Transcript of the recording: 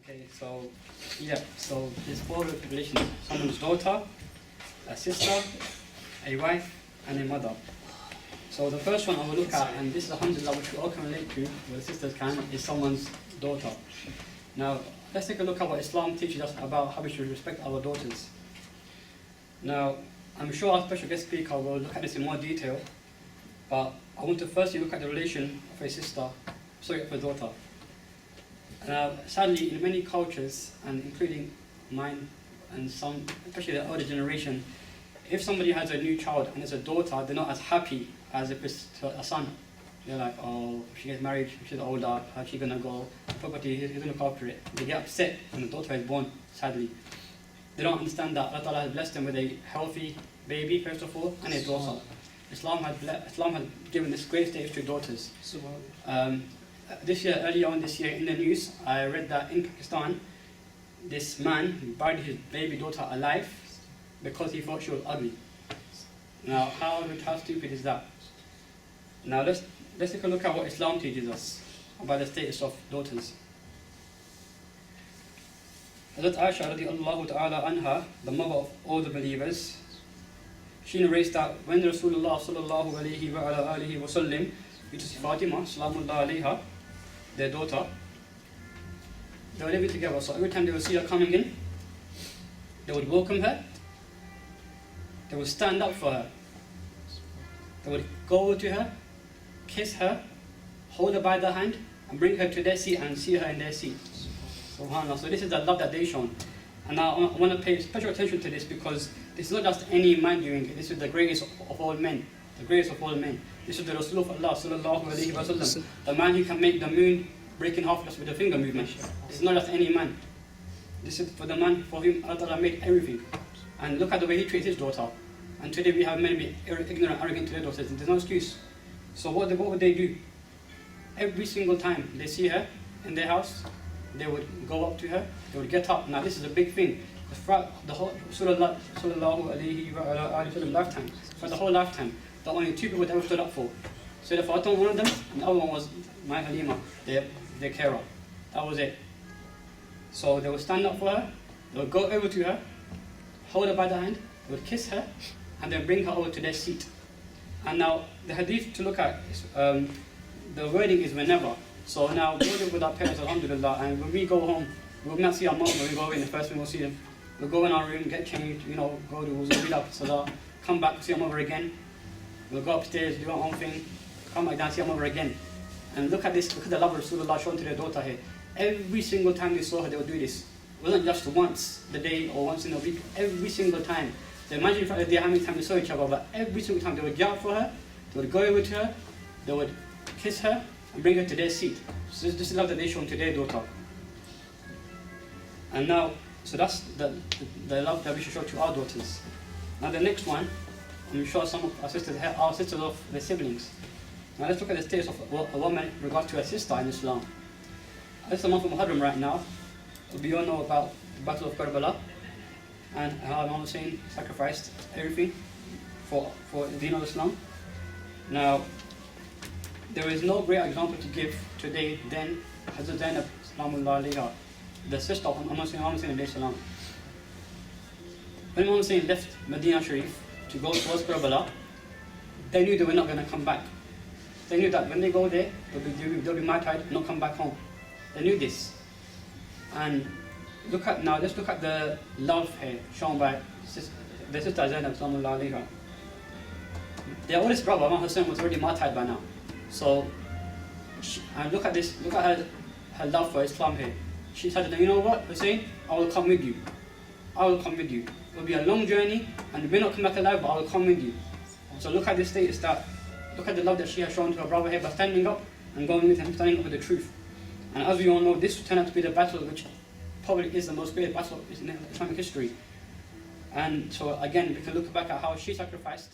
Okay, so yeah, so there's four relations: someone's daughter, a sister, a wife, and a mother. So the first one I will look at, and this is alhamdulillah which we all can relate to, where the sisters can, is someone's daughter. Now, let's take a look at what Islam teaches us about how we should respect our daughters. Now, I'm sure our special guest speaker will look at this in more detail, but I want to firstly look at the relation of a sister, sorry, of a daughter. Now, sadly, in many cultures, and including mine and some, especially the older generation, if somebody has a new child and it's a daughter, they're not as happy as if it's a son. They're like, oh, if she gets married, she's older, how's she gonna go? The property, he's gonna look after it. They get upset when the daughter is born, sadly. They don't understand that Allah Ta'ala has blessed them with a healthy baby, first of all, and a daughter. Islam has given this great status to daughters. This year, earlier on this year in the news, I read that in Pakistan, this man buried his baby daughter alive because he thought she was ugly. Now, how stupid is that? Now, let's take a look at what Islam teaches us about the status of daughters. Hazrat Aisha radiallahu ta'ala anha, the mother of all the believers, she narrates that when Rasulullah sallallahu alayhi wa ala alihi wa sallam, which is Fatima, salamullah alayha, their daughter, they were living together, so every time they would see her coming in, they would welcome her, they would stand up for her, they would go over to her, kiss her, hold her by the hand, and bring her to their seat and see her in their seat. SubhanAllah. So this is the love that they've shown. And now I want to pay special attention to this because this is not just any man doing it, this is the greatest of all men. The greatest of all men. This is the Rasul of Allah sallallahu alayhi wa sallam. The man who can make the moon break in half just with a finger movement. This is not just any man. This is for the man for whom Allah made everything. And look at the way he treats his daughter. And today we have many ignorant, arrogant to their daughters. There's no excuse. So what would they do? Every single time they see her in their house, they would go up to her, they would get up. Now this is a big thing. The whole sallallahu alayhi wa sallam lifetime, for the whole lifetime, the only two people that ever stood up for. So the Fatima, one of them, and the other one was my Halima, their carer. That was it. So they would stand up for her, they would go over to her, hold her by the hand, they would kiss her, and then bring her over to their seat. And now the hadith to look at is, the wording is whenever. So now we live with our parents, alhamdulillah, and when we go home, we will not see our mom when we go in, the first thing we'll see them. We'll go in our room, get changed, go to wuzu, read up salah, come back, see our mother again. We'll go upstairs, do our own thing, come back down, see our mother again. And look at this, look at the love of Rasulullah shown to their daughter here. Every single time they saw her, they would do this. It wasn't just once a day or once in a week, every single time. So imagine if how many times they saw each other, but every single time they would get up for her, they would go over to her, they would kiss her, and bring her to their seat. So this is love that they shown to their daughter. And now, so that's the love that we should show to our daughters. Now the next one, I'm sure some of our sisters of their siblings. Now let's look at the status of a woman in regard to a sister in Islam. It's the month of Muharram right now. We all know about the Battle of Karbala and how Imam Hussein sacrificed everything for the deen of Islam. Now, there is no great example to give today than Hazrat Zainab Salamullah alayha, the sister of Imam Hussein alayhi salam. When Imam Hussein left Medina Sharif to go towards Karbala, they knew they were not going to come back. They knew that when they go there, they'll be martyred, not come back home. They knew this. And let's look at the love here shown by the sister Zainab Salamullah alayha. Their oldest brother, Imam Hussein, was already martyred by now. So, and look at this, look at her love for Islam here. She said, you know what, Hussein, I will come with you. I will come with you. It will be a long journey, and we may not come back alive, but I will come with you. So look at this status look at the love that she has shown to her brother here by standing up and going with him, standing up with the truth. And as we all know, this turned out to be the battle which probably is the most great battle in Islamic history. And so again, we can look back at how she sacrificed